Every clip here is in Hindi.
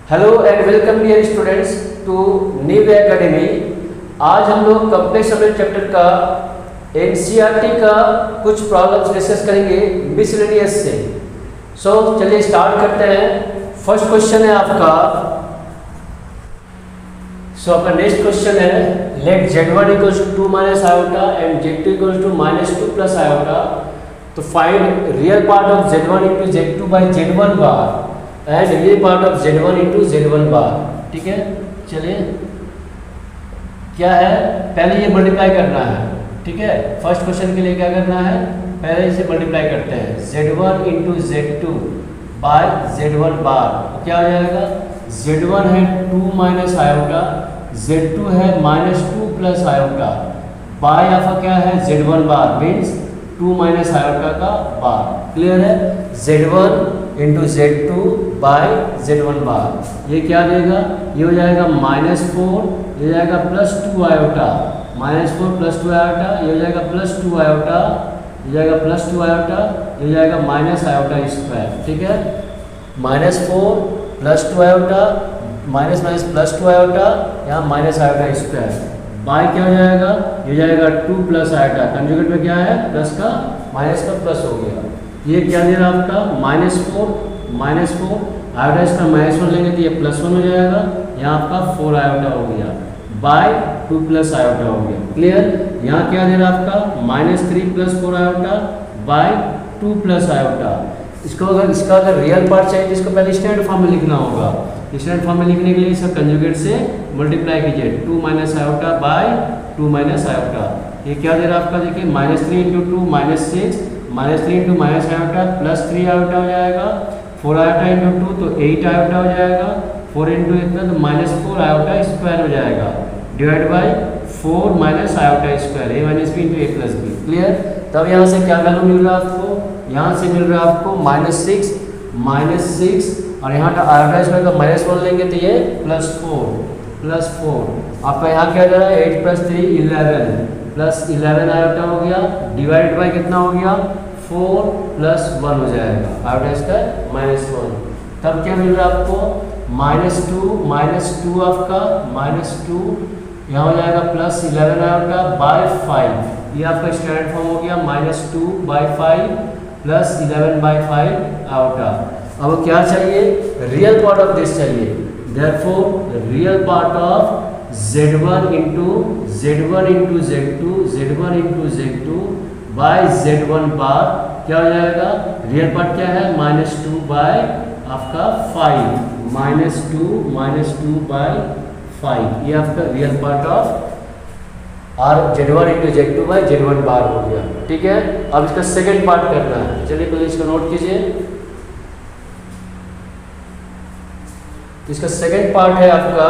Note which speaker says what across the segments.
Speaker 1: Hello and welcome dear students to New Academy. आज हम लोग कंप्लेक्स नंबर चैप्टर का एनसीईआरटी का कुछ प्रॉब्लम्स डिस्कस करेंगे मिसलेनियस से। चलिए स्टार्ट करते हैं। फर्स्ट क्वेश्चन है आपका। आपका नेक्स्ट क्वेश्चन है let z1 equals to 2 minus iota and z2 equals to -2 plus iota. तो find real part of z1 into z2 by z1 bar and real part of z1 into z1 bar. ठीक है, चलिए क्या है, पहले ये मल्टीप्लाई करना है। ठीक है, फर्स्ट क्वेश्चन के लिए क्या करना है, पहले इसे मल्टीप्लाई करते हैं z1 into z2 by z1 बार। तो क्या हो जाएगा, z1 है 2 माइनस आयोटा, z2 है -2 प्लस आयोटा, बाय आपका क्या है z1 बार मीन्स 2 माइनस आयोटा का बार। क्लियर है, z1 into z2 by z1 बार। ये क्या देगा, ये हो जाएगा -4, ये हो जाएगा +2 आयोटा, -4 +2 आयोटा, ये हो जाएगा +2 आयोटा, ये जाएगा +2 आयोटा, ये जाएगा माइनस आयोटा स्क्वायर। ठीक है, -4 +2 आयोटा माइनस +2 आयोटा, यहाँ माइनस आयोटा स्क्वायर, बाय क्या हो जाएगा, ये जाएगा 2 प्लस आयोटा, कंजुगेट में क्या है प्लस का माइनस का प्लस हो गया। ये क्या दे रहा है आपका -4 आयोटा, इसका -1 लेंगे तो ये +1 हो जाएगा, यहाँ आपका 4 आयोटा हो गया बाय 2 प्लस आयोटा हो गया। क्लियर, यहाँ क्या दे रहा है आपका -3 + 4 आयोटा बाय 2 प्लस आयोटा। इसका अगर रियल पार्ट चाहिए तो इसको पहले स्टैंडर्ड फॉर्म में लिखना होगा। स्टैंडर्ड फॉर्म में लिखने के लिए इसका कंजुगेट से मल्टीप्लाई कीजिए 2 minus iota by 2 minus iota. ये क्या दे रहा है आपका, देखिए -3 into 2 -6, -3 into minus iota +3 iota हो जाएगा, 4 आयोटा इंटू 2 तो 8 आयोटा हो जाएगा, 4 इंटू इतना तो -4 आयोटा स्क्वायर हो जाएगा, divide by 4 minus iota square, a minus b into a plus b. Clear, तब यहाँ से क्या वैल्यू मिल रहा है आपको, यहाँ से मिल रहा है आपको -6 और यहाँ का आयोटा स्क्वायर का -1 लेंगे तो ये +4 आपका यहाँ क्या जा रहा है 8 + 3 11 आयोटा हो गया, डिवाइड बाई कितना हो गया 4 + 1 हो जाएगा, आयोटा स्क्वायर -1। तब क्या मिल रहा है आपको -2 आपका -2 यहाँ हो जाएगा +11 आयोटा बाय 5। ये आपका स्टैंडर्ड फॉर्म हो गया -2 बाई 5 + 11 बाई 5 आयोटा। अब क्या चाहिए, रियल पार्ट ऑफ दिस चाहिए। Therefore real part of z1 into z2 by z1 bar क्या हो जाएगा, रियल पार्ट क्या है -2 बाय आपका 5, -2 बाय 5, ये आपका रियल पार्ट ऑफ और z1 into z2 by z1 बार हो गया। ठीक है, अब इसका सेकंड पार्ट करना है। चलिए पहले इसको नोट कीजिए। इसका सेकंड पार्ट है आपका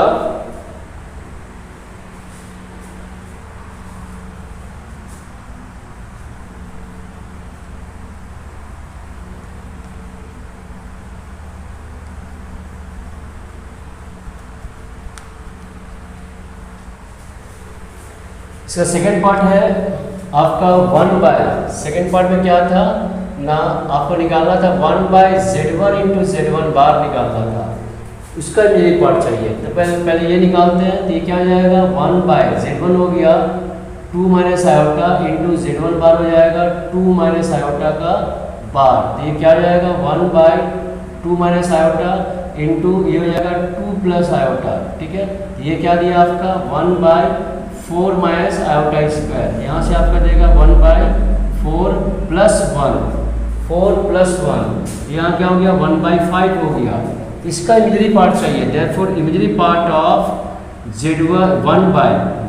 Speaker 1: आपका 1/, सेकेंड पार्ट में क्या था ना, आपको निकालना था 1/z1 इंटू z1 बार निकालना था, उसका ये पार्ट चाहिए। तो पहले ये निकालते हैं। तो ये क्या हो जाएगा 1/z1 हो गया 2 माइनस आयोटा इंटू z1 बार हो जाएगा 2 माइनस आयोटा का बार। तो ये क्या हो जाएगा 1/2 माइनस आयोटा इंटू ये हो जाएगा 2 प्लस आयोटा। ठीक है, ये क्या दिया आपका 1/4 माइनस आयोटा स्क्वायर, यहाँ से आपका देगा 1/4 + 1, 4 + 1, यहाँ क्या हो गया 1/5 हो गया। इसका इमेजरी पार्ट चाहिए। Therefore imagery part of z1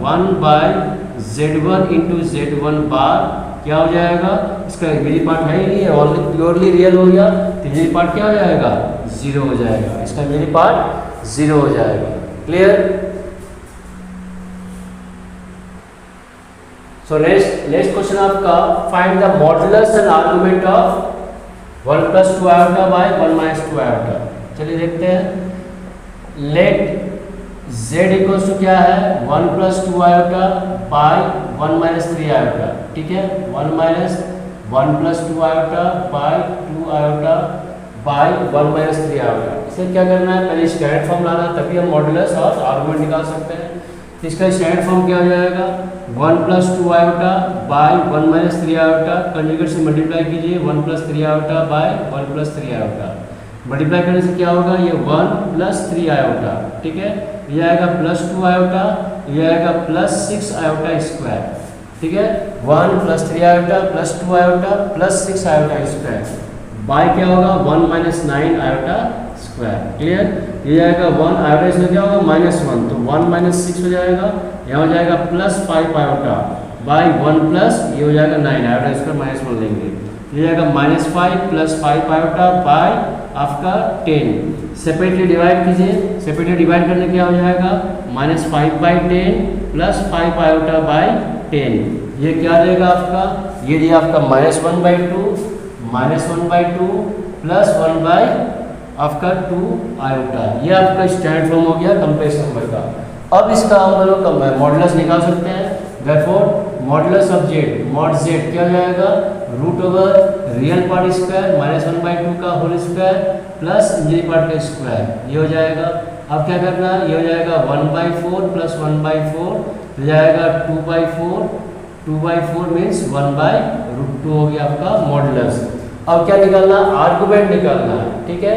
Speaker 1: 1/z1 into z1 bar क्या हो जाएगा, इसका इमेजरी पार्ट है ही नहीं है, ऑलरेडी प्योरली रियल हो गया, तो इमेजरी पार्ट क्या हो जाएगा 0 हो जाएगा, इसका इमेजरी पार्ट 0 हो जाएगा। क्लियर, सो नेक्स्ट क्वेश्चन आपका find the modulus and argument of 1 + 2 iota by 1 - 2 iota. चलिए देखते हैं। लेट z इक्वल्स टू क्या है 1 + 2 आयोटा बाय 1 - 3 आयोटा। ठीक है, 1 + 2 iota by 2 iota by 1 minus 3 iota. इसे क्या करना है, पहले स्टैंडर्ड फॉर्म लाना, तभी हम मॉडुलस और आर्गुमेंट निकाल सकते हैं। तो इसका स्टैंडर्ड फॉर्म क्या हो जाएगा, 1 plus 2 iota by 1 minus 3 iota, conjugate से मल्टीप्लाई कीजिए 1 plus 3 iota by 1 plus 3 iota. Multiply करने से क्या होगा, ये 1 प्लस 3 आयोटा, ठीक है, ये आएगा प्लस 2 आयोटा, ये आएगा प्लस 6 आयोटा स्क्वायर, ठीक है, 1 plus 3 iota plus 2 iota plus 6 iota square, by क्या होगा 1 माइनस 9 आयोटा स्क्वायर, क्लियर। ये आएगा 1 आयोटा, इसमें क्या होगा -1, तो 1 माइनस 6 हो जाएगा, यहाँ हो जाएगा प्लस 5 आयोटा बाई 1 प्लस ये हो जाएगा 9 आयोटा, इसका -1 लेंगे, ये आएगा -5 प्लस 5 आयोटा बाई आपका 10। सेपरेटली डिवाइड कीजिए, सेपरेटली डिवाइड करने क्या हो जाएगा -5 बाई 10 प्लस 5 आयोटा बाई 10, ये क्या देगा आपका, ये दिया आपका -1/2 प्लस 1 बाई आपका 2 आयोटा, ये आपका स्टैंडर्ड फॉर्म हो गया कॉम्प्लेक्स नंबर का। अब इसका हम लोग मॉडुलस निकाल सकते हैं, therefore modulus of z, mod z क्या हो जाएगा, root over real part square -1/2 का whole square plus imaginary part का स्क्वायर, ये हो जाएगा। अब क्या करना है, ये हो जाएगा 1/4 प्लस 1/4 हो जाएगा 2/4, 2/4 मीन्स 1/√2 हो गया आपका मॉडुलस। अब क्या निकालना, आर्गुमेंट निकालना है, ठीक है।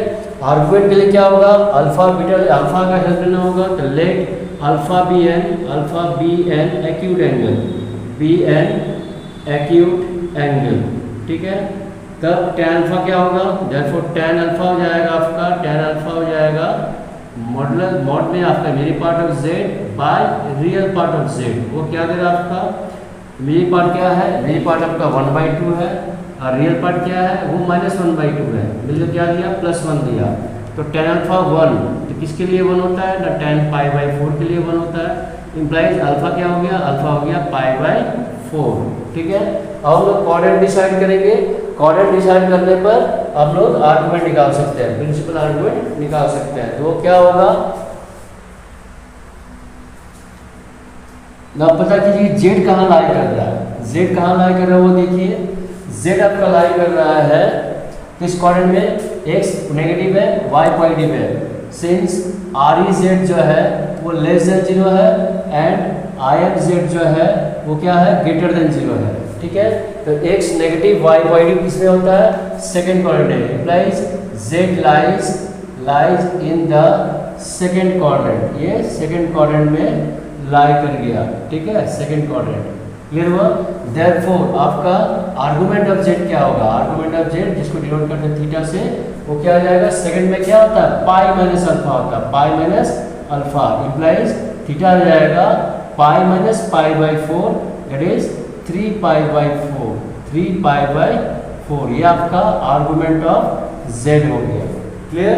Speaker 1: आर्गुमेंट के लिए क्या होगा, अल्फा बीटा, अल्फा का हेल्प लेना होगा, तो let alpha be an acute angle, be an acute angle, ठीक है। तब tan अल्फा क्या होगा, देयरफॉर tan अल्फा हो जाएगा आपका, tan अल्फा हो जाएगा मॉडुलस, मॉड में आपका मेरी part of z by real part of z, वो क्या देगा आपका, मेरी पार्ट क्या है, मेरी पार्ट आपका 1/2 है और रियल पार्ट क्या है वो -1/2 है, मिलकर क्या दिया +1 दिया, तो tan अल्फा 1, तो किसके लिए 1 होता है ना, tan π/4 के लिए 1 होता है, इम्प्लाइज अल्फा क्या हो गया, अल्फा हो गया π/4, ठीक है। अब हम लोग कोऑर्डिनेट डिसाइड करेंगे, कोऑर्डिनेट डिसाइड करने पर हम लोग आर्गुमेंट निकाल सकते हैं, प्रिंसिपल आर्गुमेंट निकाल सकते हैं। तो वो क्या होगा ना, पता कीजिए जेड कहाँ लाई कर रहा है, जेड कहाँ लाई कर रहा है वो देखिए, जेड आपका लाई कर रहा है किस कोऑर्डिनेट में, एक्स नेगेटिव है वाई पॉजिटिव है, सिंस आर ई जेड जो है वो लेस देन 0 है एंड आई एम जेड जो है वो क्या है ग्रेटर देन 0 है, ठीक है। तो एक्स नेगेटिव वाई पॉजिटिव किसमें होता है, second coordinate, implies Z lies in the second coordinate, ये सेकंड कोऑर्डिनेट में लाई कर गया, ठीक है, सेकंड कोऑर्डिनेट, क्लियर हुआ। देयरफॉर आपका आर्गुमेंट ऑफ जेड क्या होगा, आर्गुमेंट ऑफ जेड जिसको डिनोट करते हैं थीटा से, वो क्या हो जाएगा, सेकंड में क्या होता है पाई माइनस अल्फा होता है, pi minus alpha, implies theta हो जाएगा पाई माइनस π/4 दैट इज 3π/4, 3π/4, ये आपका आर्गुमेंट ऑफ जेड हो गया, क्लियर,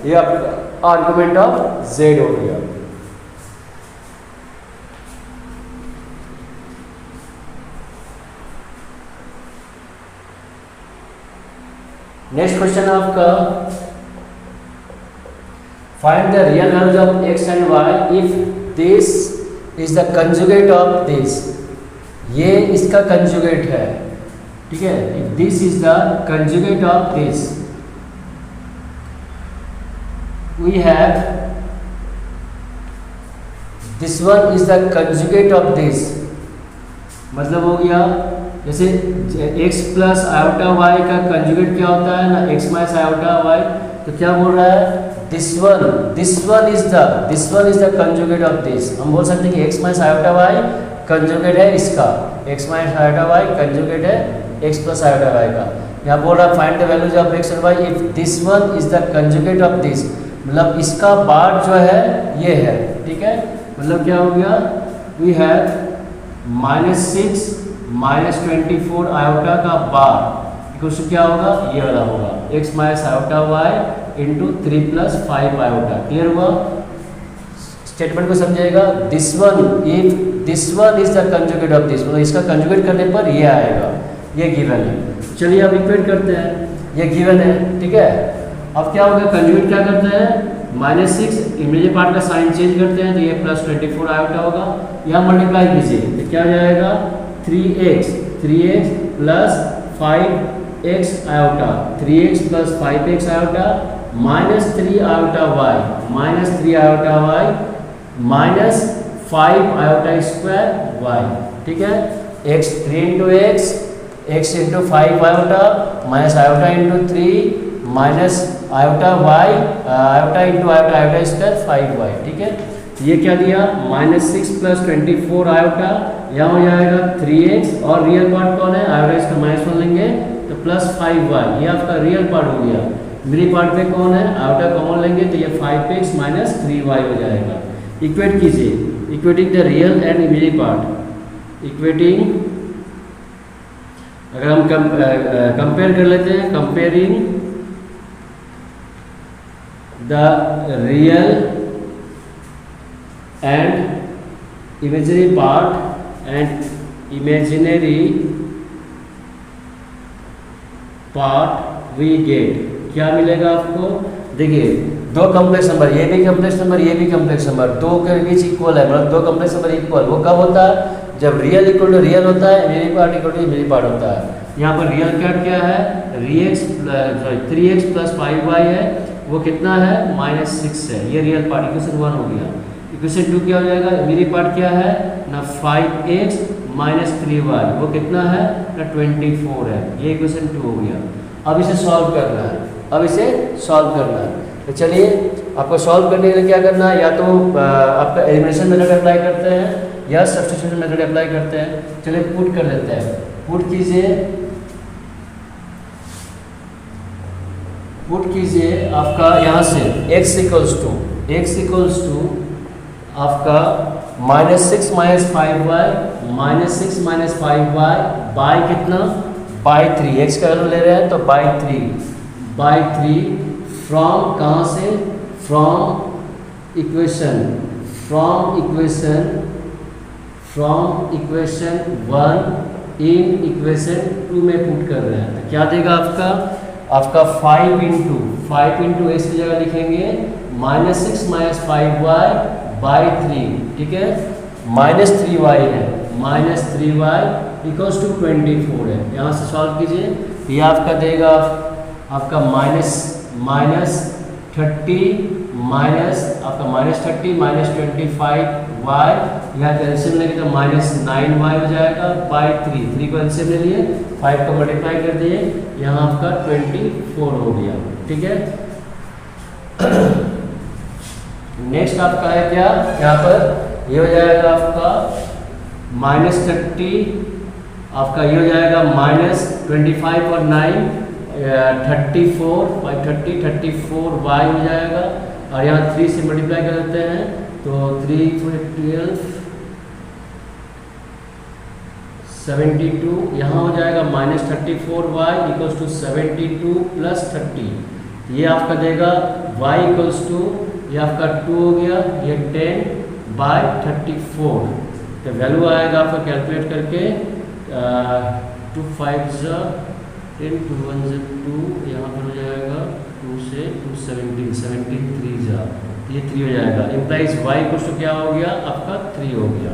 Speaker 1: ये आपका आर्गुमेंट ऑफ जेड हो गया। नेक्स्ट क्वेश्चन आपका, find the real values of x and y if this is the conjugate of this, ये इसका कंजुगेट है, ठीक है, if this is the conjugate of this, we have this one is the conjugate of this, मतलब हो गया जैसे x प्लस आयोटा y का कंजुगेट क्या होता है ना, x माइनस आयोटा y, तो क्या बोल रहा है, this one is the conjugate of this, हम बोल सकते हैं कि x minus iota y conjugate है इसका, x minus iota y conjugate है x प्लस आयोटा y का। यहाँ बोल रहा है find the values of x and y if this one is the conjugate of this, मतलब इसका पार्ट जो है ये है, ठीक है, मतलब क्या हो गया, वी हैव -6 -24 आयोटा का बार इक्वल टू क्या होगा, ये वाला होगा x minus iota y into 3 + 5 iota, clear हुआ। स्टेटमेंट को समझिएगा, this one is the conjugate of this, मतलब इसका कंजुगेट करने पर ये आएगा, ये गिवन है। चलिए अब इक्वेट करते हैं, ये गिवन है, ठीक है। अब क्या होगा, कंजुगेट क्या करते हैं, -6 इमेजिनरी पार्ट का साइन चेंज करते हैं, तो ये +24 आयोटा होगा, यहाँ मल्टीप्लाई कीजिए तो क्या हो जाएगा 3x plus 5 x iota 3x plus 5x iota minus 3 iota y minus 3 iota y minus 5 iota square y, ठीक है। x 3 into x into 5 iota minus iota into 3 minus iota y iota into iota iota square 5y, ठीक है। ये क्या दिया माइनस 6 प्लस 24 आयोटा, यहाँ हो जाएगा 3x और रियल पार्ट कौन है आयोटा, इसका माइनस 1 लेंगे तो प्लस 5y, ये आपका रियल पार्ट हो गया। मिली पार्ट में कौन है आयोटा कॉमन लेंगे तो ये 5x माइनस 3y हो जाएगा। इक्वेट कीजिए, equating the real and imaginary part, equating अगर हम कंपेयर कर लेते हैं, comparing the real and imaginary part and imaginary part we get, क्या मिलेगा आपको, देखिए दो कॉम्प्लेक्स नंबर, ये भी कॉम्प्लेक्स नंबर ये भी कॉम्प्लेक्स नंबर, दो के बीच इक्वल है, मतलब दो कॉम्प्लेक्स नंबर इक्वल, वो कब होता है जब रियल इक्वल टू रियल होता है, imaginary part equal to imaginary part होता है। यहाँ पर रियल पार्ट क्या है 3x प्लस 5y है, वो कितना है -6 है, ये रियल पार्ट इक्वेशन 1 हो गया। इक्वेशन 2 क्या हो जाएगा, इमेजिनरी पार्ट क्या है ना 5x माइनस 3y, वो कितना है ना 24 है, ये इक्वेशन 2 हो गया। अब इसे सॉल्व करना है, अब इसे सॉल्व करना है, तो चलिए आपको सॉल्व करने के लिए क्या करना है, या तो आपका एलिमिनेशन मेथड अप्लाई करते हैं या सब्स्टिट्यूशन मेथड अप्लाई करते हैं। चलिए पुट कर लेते हैं, पुट कीजिए आपका यहाँ से x इक्वल्स टू आपका -6 minus 5y -6 minus 5y by कितना बाय 3, x का वैल्यू ले रहे हैं तो बाय 3 फ्रॉम कहाँ से, फ्रॉम इक्वेशन 1 इन इक्वेशन 2 में पुट कर रहे हैं, तो क्या देगा आपका 5 इंटू एक्स की जगह लिखेंगे -6 माइनस 5y बाई 3, ठीक है, -3y है, -3y इक्वल्स टू 24 है। यहाँ से सॉल्व कीजिए, ये आपका देगा आपका माइनस 30 माइनस आपका -30 माइनस 25y, यहाँ कैल्शियम लेंगे तो -9y हो जाएगा बाई 3 को एलसीएम ले लिए, 5 को मल्टीप्लाई कर दिए, यहाँ आपका 24 हो गया, ठीक है। नेक्स्ट आपका है क्या, यहाँ पर ये हो जाएगा आपका -30, आपका ये हो जाएगा -25 और 9 34 बाई 34y हो जाएगा, और यहाँ 3 से मल्टीप्लाई कर देते हैं तो 3 4 12 72, यहाँ हो जाएगा -34y इक्वल्स टू 72 प्लस 30, ये आपका देगा y इक्वल्स टू, ये आपका 2 हो गया, ये 10 बाई 34, तो वैल्यू आएगा आपका कैलकुलेट करके 2 5 10 2 1 2, यहाँ पर हो जाएगा 2 से 2 17 3 जा, ये 3 हो जाएगा, इम्प्लाइज y इक्वल्स टू क्या हो गया आपका 3 हो गया,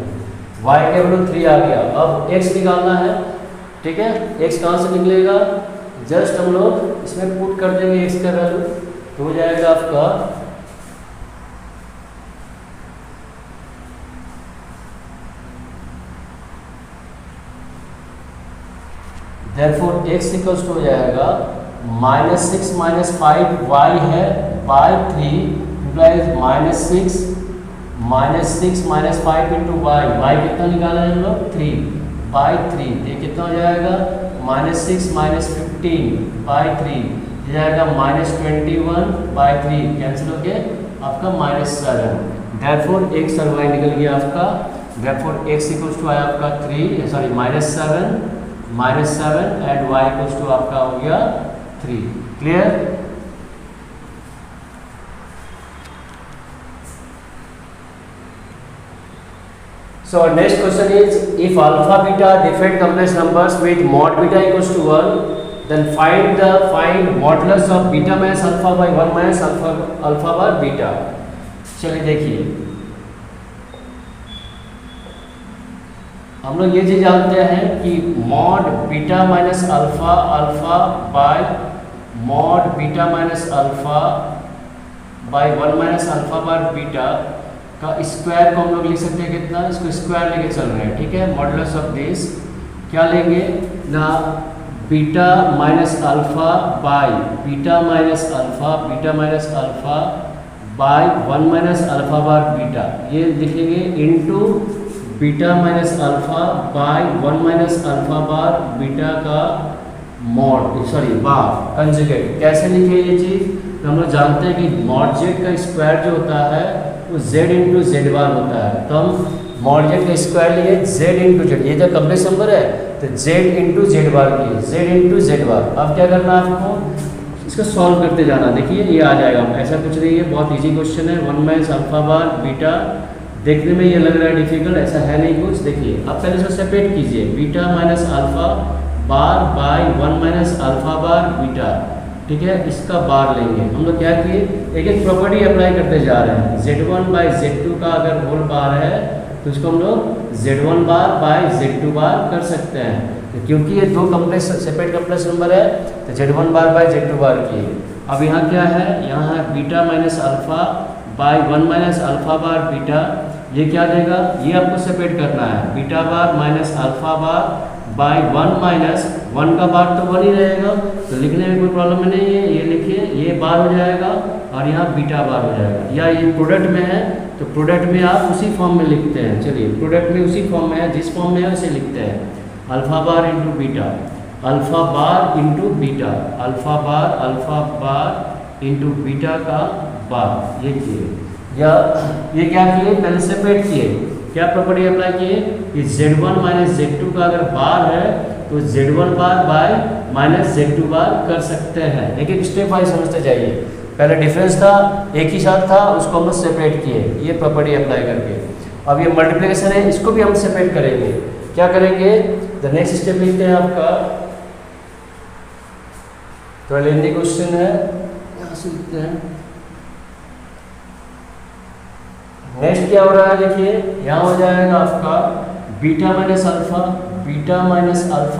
Speaker 1: y के वैल्यू 3 आ गया। अब x निकालना है, ठीक है, x कहाँ से निकलेगा, जस्ट हम लोग इसमें पुट कर देंगे x का वैल्यू, तो हो जाएगा आपका therefore x इक्वल्स टू हो जाएगा -6 माइनस 5y है by 3 implies -6 minus 5 into y कितना निकाला है हम लोग 3 बाई 3, ये कितना हो जाएगा -6 माइनस 15 बाई 3, ये जाएगा -21 बाई 3, कैंसिल हो गया आपका -7, therefore x और y निकल गया आपका, therefore x इक्वल्स टू आया आपका -7 एंड y इक्वल्स टू आपका हो गया 3, clear. So our next question is, if alpha beta different complex numbers with mod beta equals to 1, then find modulus of beta minus alpha by 1 minus alpha by beta। चलिए देखिए, हम लोग ये चीज़ जानते हैं कि mod beta minus alpha alpha by mod beta minus alpha by 1 minus alpha bar beta का स्क्वायर को हम लोग लिख सकते हैं कितना, इसको स्क्वायर लेके चल रहे हैं, ठीक है। मॉडुलस ऑफ दिस क्या लेंगे ना, beta minus alpha by beta minus alpha by 1 minus alpha bar beta, ये लिखेंगे into beta minus alpha by 1 minus alpha bar beta का बार कंजुगेट। कैसे लिखे ये चीज़, तो हम लोग जानते हैं कि मॉड जेड का स्क्वायर जो होता है वो z इंटू जेड बार होता है, तो हम मॉड जेड का स्क्वायर लिए z इंटू जेड, ये जो कम्प्लेक्स नंबर है तो z इंटू जेड बार किए, z इंटू जेड बार। अब क्या करना है आपको, इसको सॉल्व करते जाना, देखिए ये आ जाएगा, ऐसा कुछ नहीं है, बहुत इजी क्वेश्चन है। 1 माइनस अल्फा बार बीटा, देखने में ये लग रहा है डिफिकल्ट, ऐसा है नहीं कुछ। देखिए अब पहले इसको सेपरेट कीजिए, beta minus alpha bar by 1 minus alpha bar beta, ठीक है, इसका बार लेंगे। हम लोग क्या किए, एक एक प्रॉपर्टी अप्लाई करते जा रहे हैं। z1 बाय z2 का अगर होल बार है तो इसको हम लोग z1 बार बाय z2 बार कर सकते हैं, तो क्योंकि ये दो कम्प्लेक्स सेपरेट कम्प्लेक्स नंबर है तो z1 बार बाय z2 बार किए। अब यहाँ क्या है, यहाँ है beta minus alpha by 1 minus alpha bar beta, ये क्या देगा, ये आपको सेपरेट करना है, beta bar minus alpha bar by 1 minus 1 का बार तो 1 ही रहेगा, तो लिखने में कोई प्रॉब्लम नहीं है, ये लिखिए, ये बार हो जाएगा और यहाँ बीटा बार हो जाएगा। या ये प्रोडक्ट में है तो प्रोडक्ट में आप उसी फॉर्म में लिखते हैं, चलिए प्रोडक्ट में उसी फॉर्म में है, जिस फॉर्म में है उसे लिखते हैं, alpha bar into beta, alpha bar into beta, alpha bar into beta का बार, ये किए। या ये क्या किए, पहले सेपरेट किए, क्या प्रॉपर्टी अप्लाई किए कि z1 माइनस z2 का अगर बार है तो z1 बार बाय माइनस z2 बार कर सकते हैं। एक एक स्टेप वाइज समझते जाइए, पहले डिफरेंस था एक ही साथ था, उसको हम सेपरेट किए, ये प्रॉपर्टी अप्लाई करके। अब ये मल्टीप्लिकेशन है, इसको भी हम सेपरेट करेंगे, क्या करेंगे, द नेक्स्ट स्टेप लिखते हैं आपका, थोड़ा लेंदी क्वेश्चन है, यहाँ से लिखते हैं। नेक्स्ट क्या हो रहा है, देखिए यहाँ हो जाएगा आपका बीटा माइनस अल्फा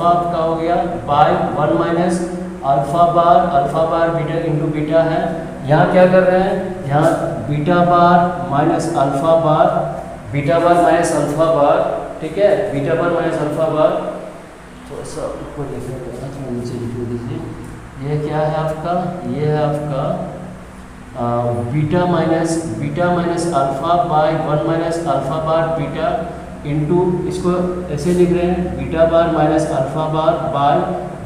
Speaker 1: आपका हो गया by 1 minus alpha bar beta into beta है। यहाँ क्या कर रहे हैं, यहाँ beta bar minus alpha bar, ठीक है, beta bar minus alpha bar, थोड़ा सा ऊपर लिखिएगा, थोड़ा नीचे लिख दीजिए, ये क्या है आपका, ये है आपका beta minus alpha by 1 minus alpha bar beta into, इसको ऐसे लिख रहे हैं, beta bar minus alpha bar by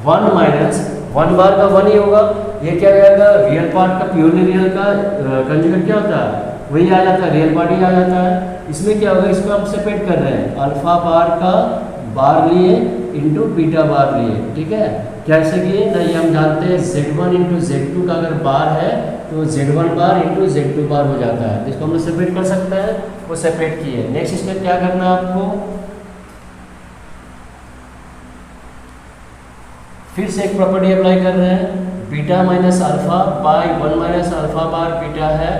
Speaker 1: 1 minus 1 bar का 1 ही होगा, ये क्या रहेगा, रियल पार्ट का प्योरली रियल का कंजुगेट क्या होता है, वही आ जाता है, रियल पार्ट ही आ जाता है। इसमें क्या होगा, इसको हम सेपरेट कर रहे हैं, अल्फा बार का बार लिए इंटू बीटा बार लिए, ठीक है। कैसे किए ना, ये हम जानते हैं z1 इंटू z2 का अगर बार है तो z1 बार इंटू z2 बार हो जाता है, जिसको हम लोग सेपरेट कर सकते हैं, वो सेपरेट किए। नेक्स्ट स्टेप क्या करना है आपको, फिर से एक प्रॉपर्टी अप्लाई कर रहे हैं, beta minus alpha by 1 minus alpha bar beta है,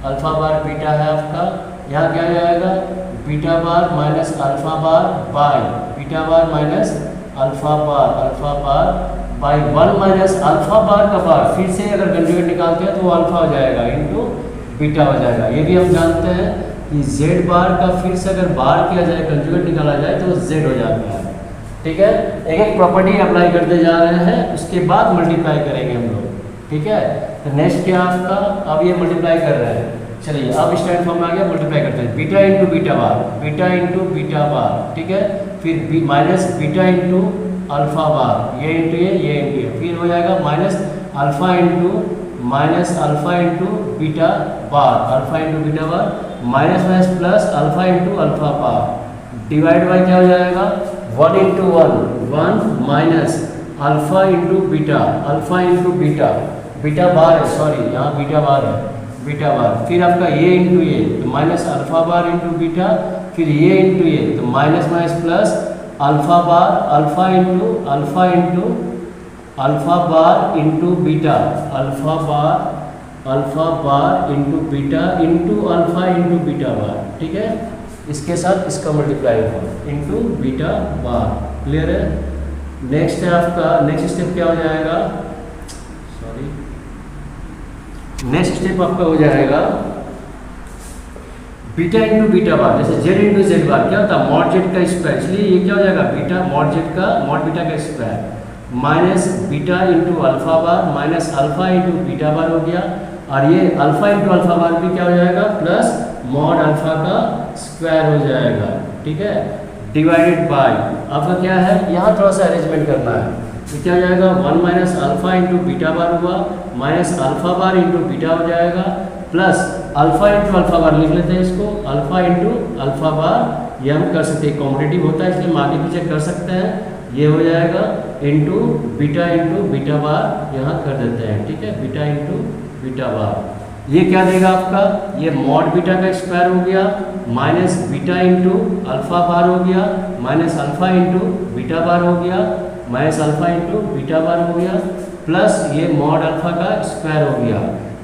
Speaker 1: अल्फा बार बीटा है आपका, यहाँ क्या जाएगा, beta bar minus alpha bar by beta bar minus alpha bar by 1 minus alpha bar का बार, फिर से अगर कंजुगेट निकालते हैं तो वो अल्फा हो जाएगा इंटू बीटा हो जाएगा। ये भी हम जानते हैं कि z बार का फिर से अगर बार किया जाए, कंजुगेट निकाला जाए तो z हो जाता है, ठीक है। एक एक प्रॉपर्टी अप्लाई करते जा रहे हैं, उसके बाद मल्टीप्लाई करेंगे हम लोग, ठीक है। तो नेक्स्ट क्या आपका, अब ये मल्टीप्लाई कर रहे हैं, चलिए अब स्टैंड फॉर्म में आ गया, मल्टीप्लाई करते हैं, बीटा इंटू बीटा बार, ठीक है, फिर minus beta into alpha bar, ये इंटू ये, फिर हो जाएगा minus alpha into beta bar, minus plus alpha into alpha bar, divide by क्या हो जाएगा, 1 into 1 minus alpha into beta, beta bar है, सॉरी यहाँ बीटा बार है, बीटा बार, फिर आपका ये इंटू ये, तो minus alpha bar into beta, फिर ये इंटू ये, तो minus plus alpha bar into alpha bar into beta, alpha bar into beta into alpha into beta bar, ठीक है। इसके साथ इसका मल्टीप्लाई हुआ इंटू बीटा बार। क्लियर है? नेक्स्ट है आपका, नेक्स्ट स्टेप क्या हो जाएगा, सॉरी, नेक्स्ट स्टेप आपका हो जाएगा बीटा इंटू बीटा बार। जैसे जेड इंटू जेड बार क्या होता है, मॉड जेड का स्क्वायर, इसलिए ये क्या हो जाएगा बीटा मॉड जेड का मॉड बीटा का square minus beta into alpha bar minus alpha into beta bar हो गया। और ये अल्फा इंटू अल्फा बार भी क्या हो जाएगा, प्लस मॉड अल्फा का स्क्वायर हो जाएगा। ठीक है, डिवाइडेड बाय आपका क्या है, यहाँ थोड़ा सा अरेंजमेंट करना है, तो क्या हो जाएगा 1 माइनस अल्फा इंटू बीटा बार हुआ minus alpha bar into beta हो जाएगा प्लस अल्फा इंटू अल्फा बार लिख लेते हैं इसको, अल्फा इंटू अल्फा बार ये हम कर सकते हैं, कॉम्पिटिटिव होता है इसलिए हम आगे पीछे कर सकते हैं। ये हो जाएगा इंटू बीटा बार यहाँ कर देते हैं। ठीक है, बीटा इंटू बीटा बार ये क्या देगा आपका, ये मॉड बीटा का स्क्वायर हो गया माइनस बीटा इंटू अल्फा बार हो गया minus alpha into beta bar हो गया minus alpha into beta bar हो गया प्लस ये मॉड अल्फा का स्क्वायर हो गया।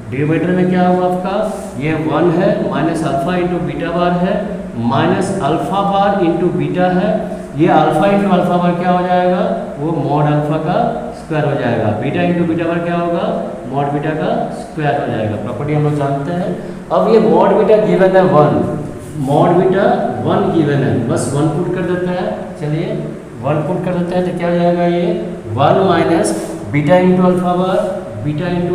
Speaker 1: डिनोमिनेटर में क्या हुआ आपका, ये 1 है minus alpha into beta bar है minus alpha bar into beta है, ये अल्फा इंटू अल्फा बार क्या हो जाएगा, वो मॉड अल्फा का स्क्वायर हो जाएगा। बीटा इंटू बीटा बार क्या होगा, मॉड बीटा का स्क्वायर हो जाएगा। प्रॉपर्टी हम लोग जानते हैं। अब ये मॉड बीटा गिवन है 1, मॉड बीटा 1 गिवन है, बस 1 पुट कर देते हैं। चलिए 1 पुट कर देते हैं तो क्या हो जाएगा, ये 1 minus beta into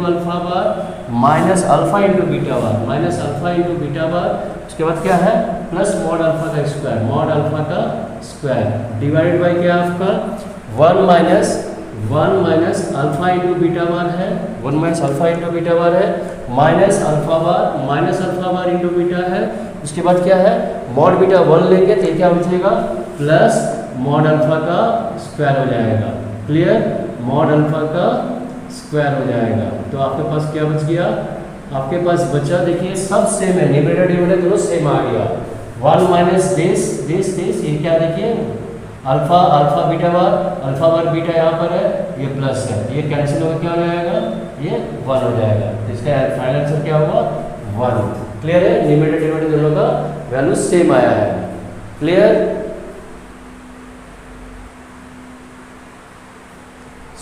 Speaker 1: alpha bar minus alpha into beta bar minus alpha into beta bar, उसके बाद क्या है प्लस मॉड अल्फा का स्क्वायर, मॉड अल्फा का स्क्वायर डिवाइडेड बाय क्या आपका 1 minus alpha into beta bar है, 1 minus alpha into beta bar है minus alpha bar into beta है। उसके बाद क्या है मॉड बीटा 1 लेंगे तो क्या बचेगा, प्लस मॉड अल्फा का स्क्वायर हो जाएगा। क्लियर, मॉड अल्फा का स्क्वायर हो जाएगा। तो आपके पास क्या बच गया, आपके पास बचा, देखिए सब सेम है, न्यूमरेटर डिनोमिनेटर दोनों सेम आ गया। 1 माइनस दिस ये क्या, देखिए अल्फा बीटा बार बीटा यहाँ पर है, ये प्लस है, ये कैंसिल होकर क्या हो जाएगा, ये 1 हो जाएगा। तो इसका फाइनल आंसर क्या होगा 1। क्लियर है, न्यूमरेटर डिनोमिनेटर दोनों का वैल्यू सेम आया है। क्लियर,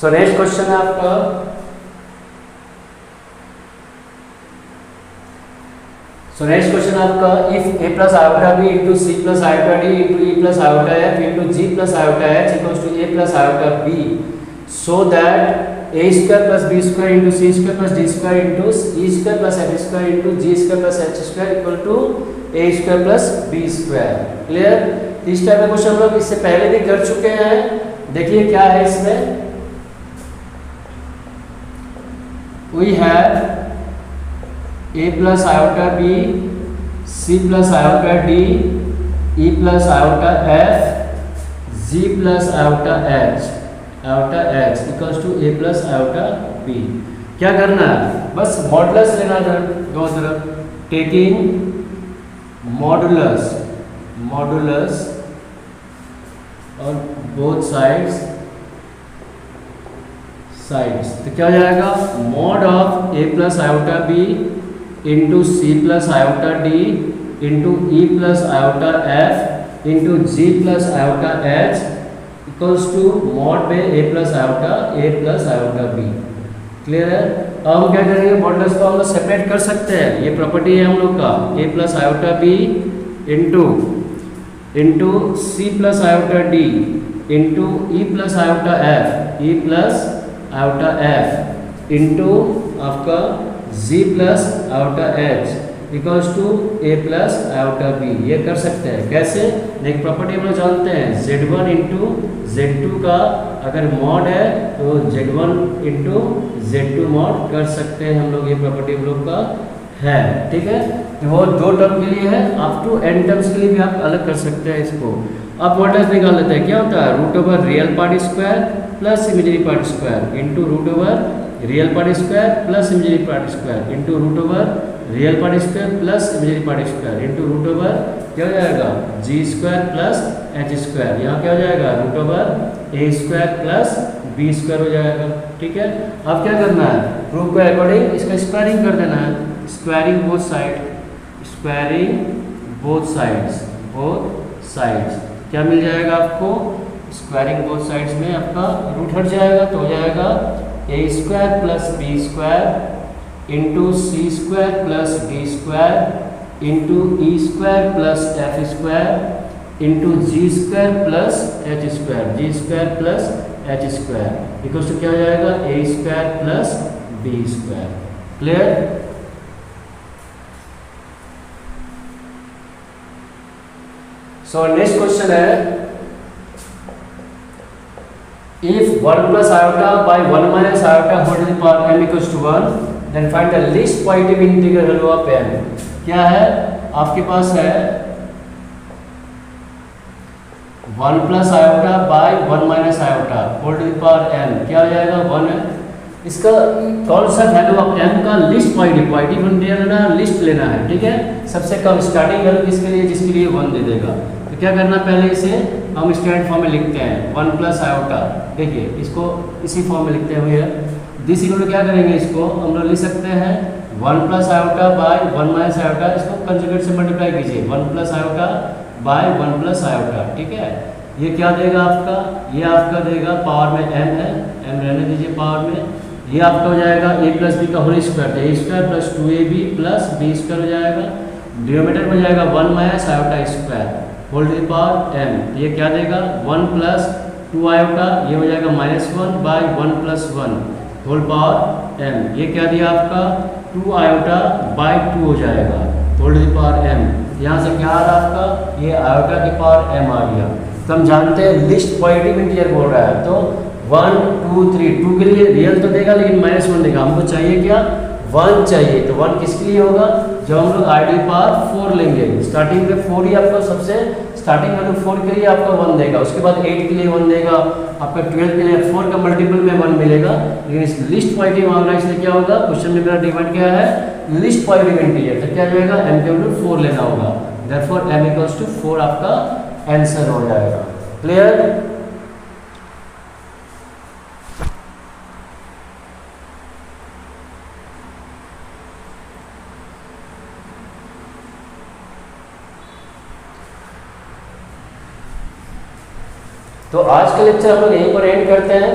Speaker 1: सो नेक्स्ट क्वेश्चन है आपका, नेक्स्ट क्वेश्चन आपका, if a plus iota b into C plus iota d into E plus iota f into G plus iota h equals to a plus iota b, so that a square plus b square into c square plus d square into e square plus f square into g square plus h square equal to a square plus b square. Clear, इस टाइप का क्वेश्चन हम लोग इससे पहले भी कर चुके हैं। देखिए क्या है इसमें, we have a plus iota b, c plus iota d, e plus iota f, g plus iota h equals to a plus iota b। क्या करना है, बस मॉडुलस लेना है दोनों तरफ, टेकिंग मॉडुलस और बोथ साइड्स, तो क्या हो जाएगा mod of a plus iota b into C plus iota D into E plus iota F into G plus iota H equals to mod में a plus iota b। Clear है, अब हम क्या करेंगे, मॉडुलस को हम लोग सेपरेट कर सकते हैं, ये प्रॉपर्टी है हम लोग का, a plus iota b into C plus iota D into E plus iota F into आपका g plus iota h equals to a plus iota b। ये कर सकते हैं कैसे, एक प्रॉपर्टी हम लोग जानते हैं, z1 इंटू z2 का अगर मॉड है तो z1 इंटू z2 मॉड कर सकते हैं हम लोग, ये प्रॉपर्टी हम लोग का है। ठीक है, तो वो 2 टर्म के लिए है, अप टू n टर्म्स के लिए भी आप अलग कर सकते हैं इसको। अब मॉडुलस निकाल लेते हैं, क्या होता है root over real part square plus imaginary part square into root over real part square plus imaginary part square into root over real part square plus imaginary part square into root over क्या हो जाएगा G square plus H square, यहाँ क्या हो जाएगा root over A square plus B square हो जाएगा। ठीक है, अब क्या करना है, प्रूफ के अकॉर्डिंग इसका स्क्वायरिंग कर देना है, squaring both sides both sides. क्या मिल जाएगा आपको? स्क्वायरिंग बोथ साइड्स में आपका रूट हट जाएगा तो हो जाएगा A square plus B square into C square plus D square into E square plus F square into G square plus H square, G square plus H square equals to क्या हो जाएगा? A square plus B square. Clear? So next question है, if 1 plus iota by 1 minus iota whole to the power m equals to 1, then find the least positive integral value of m। क्या है आपके पास? है 1 plus iota by 1 minus iota whole to the power m, क्या हो जाएगा? 1 है। इसका कौन सा वैल्यू ऑफ m का लिस्ट पॉजिटिव इंटीजर लेना है, लिस्ट लेना है, ठीक है। सबसे कम स्टार्टिंग वैल्यू किसके लिए? जिसके लिए 1 दे देगा। तो क्या करना, पहले इसे हम स्टैंडर्ड फॉर्म में लिखते हैं 1 प्लस आयोटा। देखिए इसको इसी फॉर्म में लिखते हुए दिस इक्वल टू क्या करेंगे, इसको हम लोग लिख सकते हैं 1 plus iota by 1 minus iota. इसको कंजुगेट से मल्टीप्लाई कीजिए 1 plus iota by 1 plus iota, ठीक है। ये क्या देगा आपका? ये आपका देगा पावर में m है, m रहने दीजिए पावर में। ये आपका हो जाएगा a प्लस बी का होल स्क्वायर, तो a square plus 2ab plus b square हो जाएगा। डिनोमिनेटर में जाएगा 1 minus iota square whole to the power m। ये क्या देगा? 1 प्लस 2 आयोटा, ये हो जाएगा -1 by 1 plus 1 whole power m। ये क्या दिया आपका? 2 आयोटा बाय 2 हो जाएगा whole to the power m। यहाँ से क्या आ रहा आपका? ये आयोटा की पावर m आ गया। तो हम जानते हैं लिस्ट पॉजिटिव इंटीजर बोल रहा है, तो 1 2 3 2 के लिए रियल तो देगा लेकिन -1 देगा। हमको चाहिए क्या? 1 चाहिए। तो 1 किसके लिए होगा? जब हम लोग आइडियल पावर 4 लेंगे, स्टार्टिंग में 4 ही आपका सबसे स्टार्टिंग वैल्यू 4 के लिए आपका 1 देगा, उसके बाद 8 के लिए 1 देगा, आपका 12 के लिए 4 का मल्टीपल में 1 मिलेगा। लेकिन इस लिस्ट पॉजिटिव मामला इसलिए क्या होगा? क्वेश्चन में मेरा डिमांड क्या है? Least positive integer. तो क्या जाएगा? m के वैल्यू 4 लेना होगा, देयरफॉर m इक्वल्स टू 4 आपका आंसर हो जाएगा। क्लियर? तो आज का लेक्चर हम लोग यहीं पर एंड करते हैं।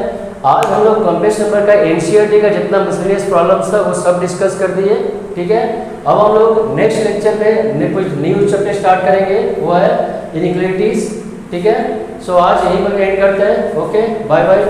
Speaker 1: आज हम लोग कॉम्प्लेक्स नंबर का एनसीईआरटी का जितना मिसलेनियस प्रॉब्लम्स था वो सब डिस्कस कर दिए, ठीक है। अब हम लोग नेक्स्ट लेक्चर में कुछ न्यू चैप्टर स्टार्ट करेंगे, वो है इनइक्वालिटीज, ठीक है। सो आज यहीं पर एंड करते हैं। Okay, bye bye.